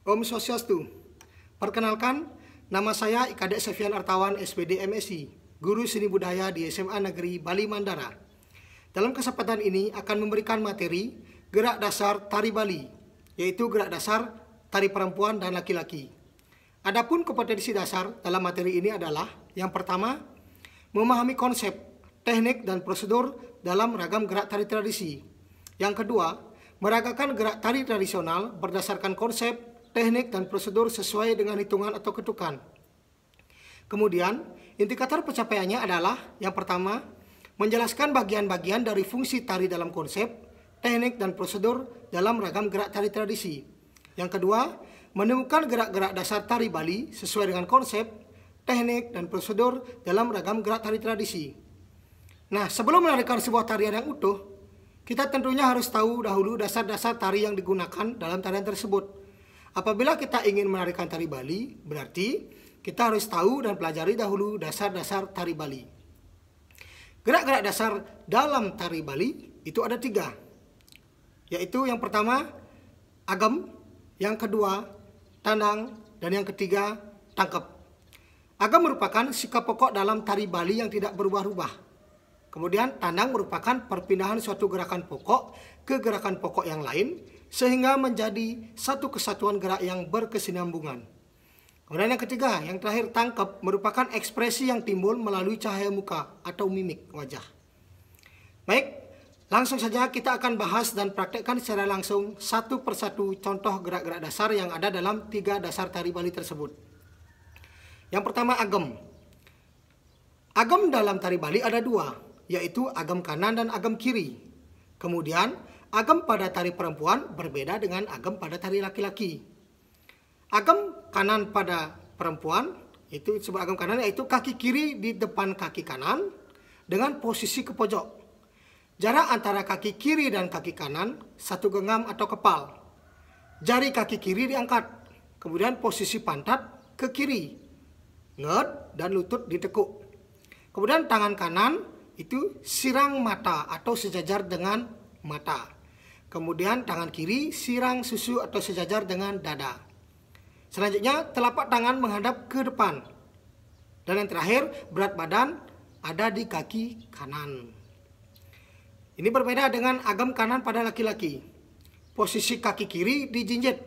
Om Swastiastu. Perkenalkan, nama saya Ikadek Sefian Artawan SPD MSI, Guru Seni Budaya di SMA Negeri Bali Mandara. Dalam kesempatan ini akan memberikan materi gerak dasar tari Bali, yaitu gerak dasar tari perempuan dan laki-laki. Adapun kompetensi dasar dalam materi ini adalah yang pertama, memahami konsep, teknik dan prosedur dalam ragam gerak tari tradisi. Yang kedua, meragakan gerak tari tradisional berdasarkan konsep, teknik, dan prosedur sesuai dengan hitungan atau ketukan. Kemudian, indikator pencapaiannya adalah yang pertama, menjelaskan bagian-bagian dari fungsi tari dalam konsep, teknik, dan prosedur dalam ragam gerak tari tradisi. Yang kedua, menemukan gerak-gerak dasar tari Bali sesuai dengan konsep, teknik, dan prosedur dalam ragam gerak tari tradisi. Nah, sebelum menarikan sebuah tarian yang utuh, kita tentunya harus tahu dahulu dasar-dasar tari yang digunakan dalam tarian tersebut. Apabila kita ingin menarikan tari Bali, berarti kita harus tahu dan pelajari dahulu dasar-dasar tari Bali. Gerak-gerak dasar dalam tari Bali itu ada 3, yaitu yang pertama, agem, yang kedua, tandang, dan yang ketiga, tangkep. Agem merupakan sikap pokok dalam tari Bali yang tidak berubah-ubah. Kemudian tandang merupakan perpindahan suatu gerakan pokok ke gerakan pokok yang lain sehingga menjadi satu kesatuan gerak yang berkesinambungan. Kemudian yang ketiga, yang terakhir, tangkep merupakan ekspresi yang timbul melalui cahaya muka atau mimik wajah. Baik, langsung saja kita akan bahas dan praktekkan secara langsung satu persatu contoh gerak-gerak dasar yang ada dalam 3 dasar tari Bali tersebut. Yang pertama, agem. Agem dalam tari Bali ada 2, yaitu agem kanan dan agem kiri. Kemudian, agem pada tari perempuan berbeda dengan agem pada tari laki-laki. Agem kanan pada perempuan, itu disebut agem kanan, yaitu kaki kiri di depan kaki kanan dengan posisi ke pojok. Jarak antara kaki kiri dan kaki kanan 1 genggam atau kepal. Jari kaki kiri diangkat, kemudian posisi pantat ke kiri, nget dan lutut ditekuk. Kemudian tangan kanan itu sirang mata atau sejajar dengan mata. Kemudian tangan kiri sirang susu atau sejajar dengan dada. Selanjutnya telapak tangan menghadap ke depan. Dan yang terakhir, berat badan ada di kaki kanan. Ini berbeda dengan agem kanan pada laki-laki. Posisi kaki kiri dijinjit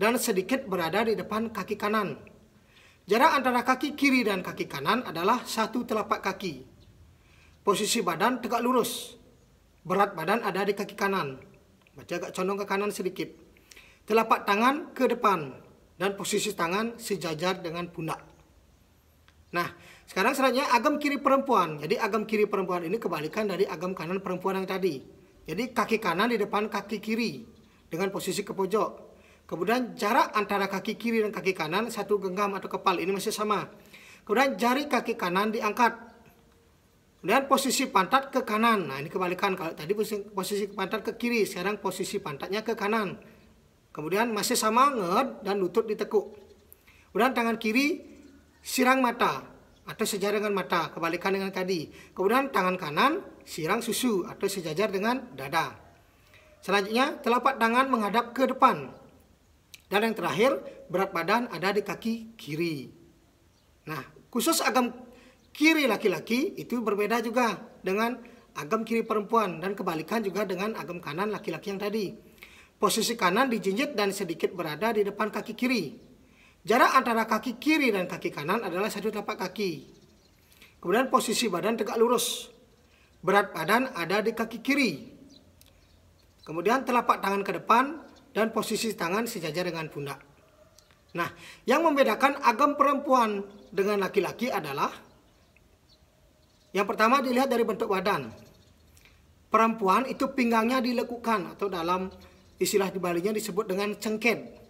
dan sedikit berada di depan kaki kanan. Jarak antara kaki kiri dan kaki kanan adalah 1 telapak kaki. Posisi badan tegak lurus. Berat badan ada di kaki kanan. Baca agak condong ke kanan sedikit. Telapak tangan ke depan. Dan posisi tangan sejajar dengan pundak. Nah, sekarang selanjutnya agem kiri perempuan. Jadi agem kiri perempuan ini kebalikan dari agem kanan perempuan yang tadi. Jadi kaki kanan di depan kaki kiri. Dengan posisi ke pojok. Kemudian jarak antara kaki kiri dan kaki kanan 1 genggam atau kepal. Ini masih sama. Kemudian jari kaki kanan diangkat. Kemudian posisi pantat ke kanan. Nah, ini kebalikan. Kalau tadi posisi pantat ke kiri, sekarang posisi pantatnya ke kanan. Kemudian masih sama, nget dan lutut ditekuk. Kemudian tangan kiri sirang mata atau sejajar dengan mata, kebalikan dengan tadi. Kemudian tangan kanan sirang susu atau sejajar dengan dada. Selanjutnya telapak tangan menghadap ke depan. Dan yang terakhir, berat badan ada di kaki kiri. Nah, khusus agem kiri laki-laki itu berbeda juga dengan agem kiri perempuan dan kebalikan juga dengan agem kanan laki-laki yang tadi. Posisi kanan dijinjit dan sedikit berada di depan kaki kiri. Jarak antara kaki kiri dan kaki kanan adalah 1 telapak kaki. Kemudian posisi badan tegak lurus. Berat badan ada di kaki kiri. Kemudian telapak tangan ke depan dan posisi tangan sejajar dengan pundak. Nah, yang membedakan agem perempuan dengan laki-laki adalah yang pertama dilihat dari bentuk badan. Perempuan itu pinggangnya dilekukan atau dalam istilah di Balinya disebut dengan cengket.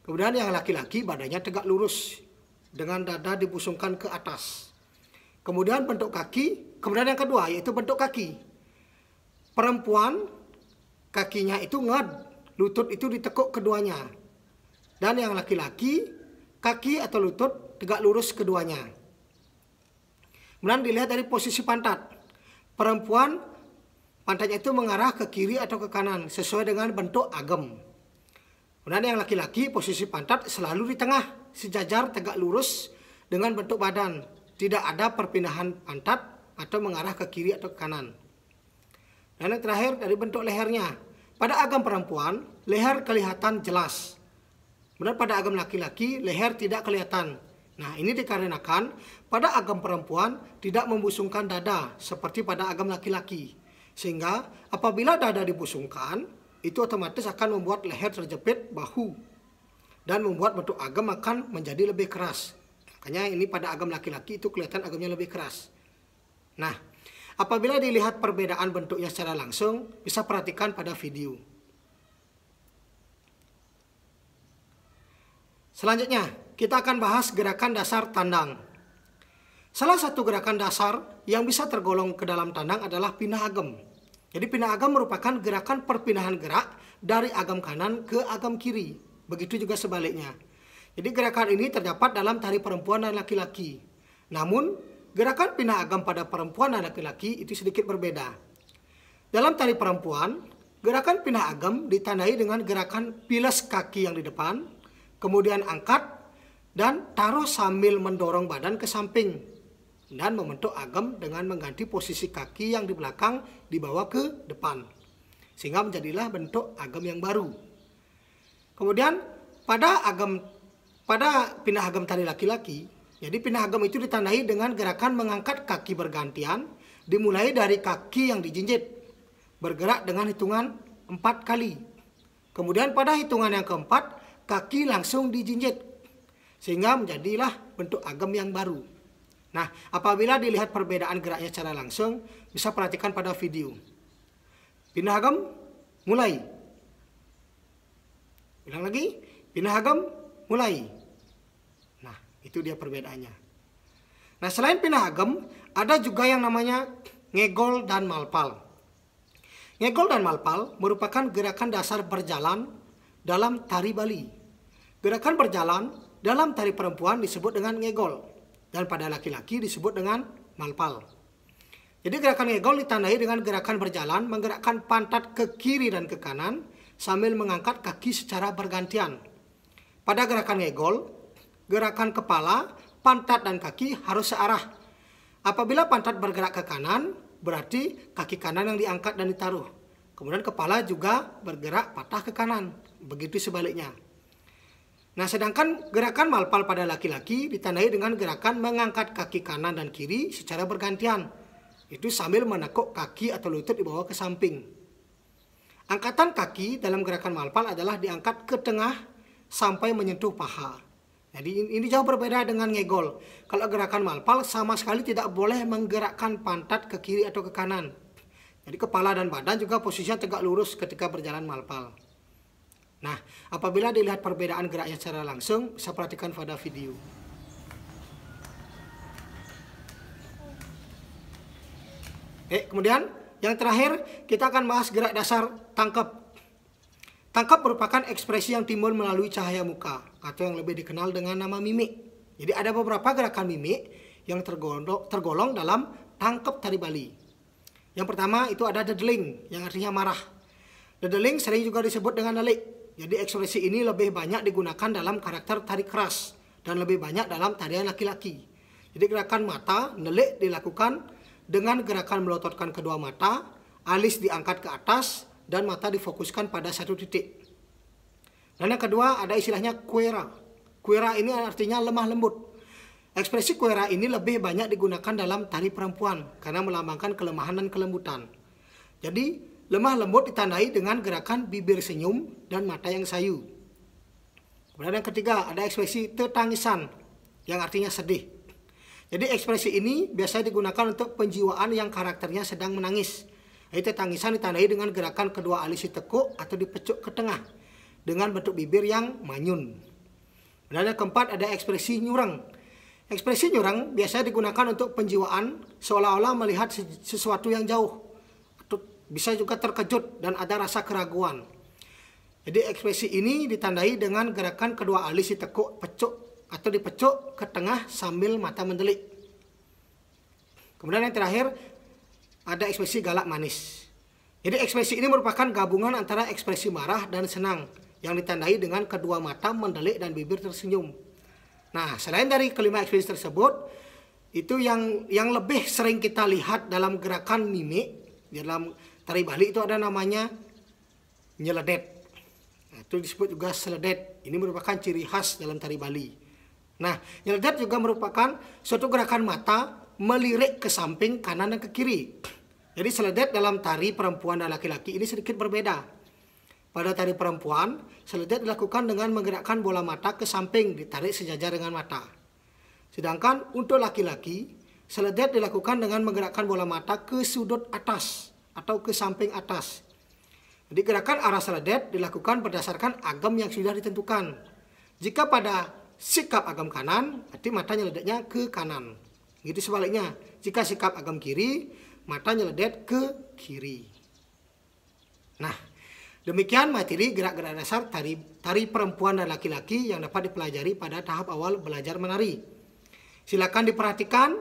Kemudian yang laki-laki badannya tegak lurus dengan dada dibusungkan ke atas. Kemudian bentuk kaki, kemudian yang kedua yaitu bentuk kaki. Perempuan kakinya itu nged, lutut itu ditekuk keduanya. Dan yang laki-laki kaki atau lutut tegak lurus keduanya. Kemudian dilihat dari posisi pantat. Perempuan pantatnya itu mengarah ke kiri atau ke kanan sesuai dengan bentuk agem. Kemudian yang laki-laki posisi pantat selalu di tengah, sejajar tegak lurus dengan bentuk badan. Tidak ada perpindahan pantat atau mengarah ke kiri atau ke kanan. Dan yang terakhir dari bentuk lehernya. Pada agam perempuan, leher kelihatan jelas. Kemudian pada agam laki-laki, leher tidak kelihatan. Nah, ini dikarenakan pada agam perempuan tidak membusungkan dada seperti pada agam laki-laki. Sehingga apabila dada dibusungkan, itu otomatis akan membuat leher terjepit bahu dan membuat bentuk agam akan menjadi lebih keras. Makanya ini pada agam laki-laki itu kelihatan agamnya lebih keras. Nah, apabila dilihat perbedaan bentuknya secara langsung, bisa perhatikan pada video. Selanjutnya, kita akan bahas gerakan dasar tandang. Salah satu gerakan dasar yang bisa tergolong ke dalam tandang adalah pindah agam. Jadi pindah agam merupakan gerakan perpindahan gerak dari agam kanan ke agam kiri. Begitu juga sebaliknya. Jadi gerakan ini terdapat dalam tari perempuan dan laki-laki. Namun, gerakan pindah agam pada perempuan dan laki-laki itu sedikit berbeda. Dalam tari perempuan, gerakan pindah agam ditandai dengan gerakan piles kaki yang di depan, kemudian angkat dan taruh sambil mendorong badan ke samping. Dan membentuk agam dengan mengganti posisi kaki yang di belakang dibawa ke depan. Sehingga menjadilah bentuk agam yang baru. Kemudian pada pindah agam tari laki-laki, jadi pindah agam itu ditandai dengan gerakan mengangkat kaki bergantian, dimulai dari kaki yang dijinjit, bergerak dengan hitungan 4 kali. Kemudian pada hitungan yang keempat, kaki langsung dijinjit, sehingga menjadilah bentuk agam yang baru. Nah, apabila dilihat perbedaan geraknya secara langsung, bisa perhatikan pada video. Pindah agam, mulai. Ulang lagi, pindah agam, mulai. Nah, itu dia perbedaannya. Nah, selain pindah agam, ada juga yang namanya ngegol dan malpal. Ngegol dan malpal merupakan gerakan dasar berjalan dalam tari Bali. Gerakan berjalan dalam tari perempuan disebut dengan ngegol. Dan pada laki-laki disebut dengan malpal. Jadi gerakan ngegol ditandai dengan gerakan berjalan, menggerakkan pantat ke kiri dan ke kanan, sambil mengangkat kaki secara bergantian. Pada gerakan ngegol, gerakan kepala, pantat dan kaki harus searah. Apabila pantat bergerak ke kanan, berarti kaki kanan yang diangkat dan ditaruh. Kemudian kepala juga bergerak patah ke kanan. Begitu sebaliknya. Nah, sedangkan gerakan malpal pada laki-laki ditandai dengan gerakan mengangkat kaki kanan dan kiri secara bergantian. Itu sambil menekuk kaki atau lutut dibawa ke samping. Angkatan kaki dalam gerakan malpal adalah diangkat ke tengah sampai menyentuh paha. Jadi ini jauh berbeda dengan ngegol. Kalau gerakan malpal sama sekali tidak boleh menggerakkan pantat ke kiri atau ke kanan. Jadi kepala dan badan juga posisinya tegak lurus ketika berjalan malpal. Nah, apabila dilihat perbedaan geraknya secara langsung, bisa perhatikan pada video. Kemudian yang terakhir kita akan bahas gerak dasar tangkap. Tangkap merupakan ekspresi yang timbul melalui cahaya muka atau yang lebih dikenal dengan nama mimik. Jadi ada beberapa gerakan mimik yang tergolong dalam tangkap tari Bali. Yang pertama itu ada dedeling yang artinya marah. Dedeling sering juga disebut dengan nelik. Jadi ekspresi ini lebih banyak digunakan dalam karakter tari keras dan lebih banyak dalam tarian laki-laki. Jadi gerakan mata nelik dilakukan dengan gerakan melototkan kedua mata, alis diangkat ke atas, dan mata difokuskan pada satu titik. Dan yang kedua ada istilahnya kuera. Kuera ini artinya lemah lembut. Ekspresi kuera ini lebih banyak digunakan dalam tari perempuan karena melambangkan kelemahan dan kelembutan. Jadi lemah lembut ditandai dengan gerakan bibir senyum dan mata yang sayu. Kemudian yang ketiga ada ekspresi tetangisan yang artinya sedih. Jadi ekspresi ini biasanya digunakan untuk penjiwaan yang karakternya sedang menangis. Jadi tetangisan ditandai dengan gerakan kedua alis ditekuk atau dipecuk ke tengah dengan bentuk bibir yang manyun. Dan yang keempat ada ekspresi nyurang. Ekspresi nyurang biasanya digunakan untuk penjiwaan seolah-olah melihat sesuatu yang jauh. Bisa juga terkejut dan ada rasa keraguan. Jadi ekspresi ini ditandai dengan gerakan kedua alis ditekuk, pecuk atau dipecuk ke tengah sambil mata mendelik. Kemudian yang terakhir ada ekspresi galak manis. Jadi ekspresi ini merupakan gabungan antara ekspresi marah dan senang. yang ditandai dengan kedua mata mendelik dan bibir tersenyum. Nah, selain dari kelima ekspresi tersebut, itu yang lebih sering kita lihat dalam gerakan mimik dalam tari Bali itu ada namanya nyeledet. Nah, itu disebut juga seledet. Ini merupakan ciri khas dalam tari Bali. Nah, nyeledet juga merupakan suatu gerakan mata melirik ke samping, kanan dan ke kiri. Jadi seledet dalam tari perempuan dan laki-laki ini sedikit berbeda. Pada tari perempuan, seledet dilakukan dengan menggerakkan bola mata ke samping, ditarik sejajar dengan mata. Sedangkan untuk laki-laki, seledet dilakukan dengan menggerakkan bola mata ke sudut atas atau ke samping atas. Jadi gerakan arah seledet dilakukan berdasarkan agam yang sudah ditentukan. Jika pada sikap agam kanan, berarti mata nyeledetnya ke kanan. Gitu sebaliknya, jika sikap agam kiri, mata nyeledet ke kiri. Nah, demikian materi gerak-gerak dasar tari perempuan dan laki-laki yang dapat dipelajari pada tahap awal belajar menari. Silakan diperhatikan,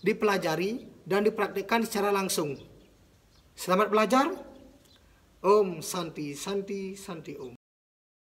dipelajari, dan dipraktikkan secara langsung. Selamat belajar. Om Santi Santi Santi Om.